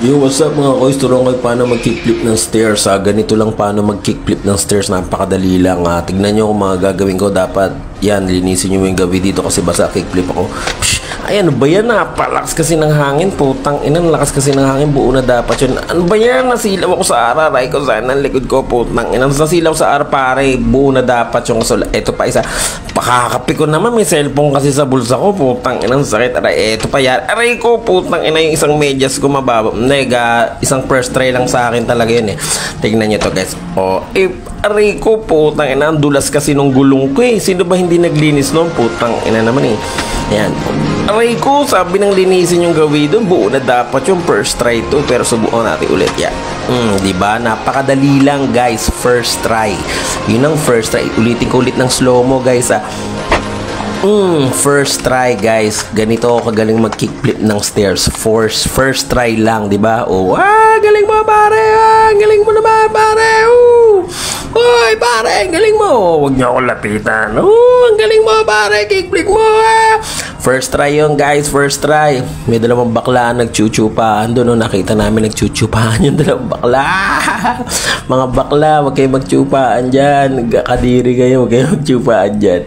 Yo, what's up mga koys? Turuan ko paano mag-kickflip ng stairs. Ganito lang paano mag-kickflip ng stairs. Napakadali lang. Tignan nyo kung mga gagawin ko. Dapat yan, linisin nyo yung gabi dito kasi basa kickflip ako. Psh, ay, ano ba yan? Napalakas kasi ng hangin. Putang ina, lakas kasi ng hangin. Buo na dapat yun. Ano ba yan? Nasilaw ako sa araray ko. Sana ang likod ko. Putang ina, nasilaw sa araw pare. Buo na dapat yung kasula. Ito pa isa. Pakakapi ko naman. May cellphone kasi sa bulsa ko. Putang ina, sakit. Aray, ito pa yan. Aray ko, putang ina, yung isang medyas ko mababa. Isang first try lang sa akin talaga yun eh. Tignan nyo to guys. Aray ko, putang ina, dulas kasi nung gulong ko eh. Sino ba hindi naglinis noon? Putang ina naman eh. Ayan. Aray ko, sabi ng linisin yung gawin doon. Buo na dapat yung first try to. Pero subukan natin ulit yan. Diba? Napakadali lang guys. First try. Yun ang first try. Ulitin ko ulit ng slow-mo guys first try guys. Ganito ako kagaling mag-kickflip ng stairs. First try lang, di ba? Galing mo pare. Galing mo naman pare. Hoy pare, galing mo. Huwag niyo ako lapitan. Ang galing mo pare, kickflip mo. First try yun guys, first try. May dalawang bakla nagchuchupaan doon. Nakita namin nagchuchupaan yung dalawang bakla. Mga bakla, huwag kayo magchupaan dyan. Kadiri kayo, huwag kayo magchupaan dyan.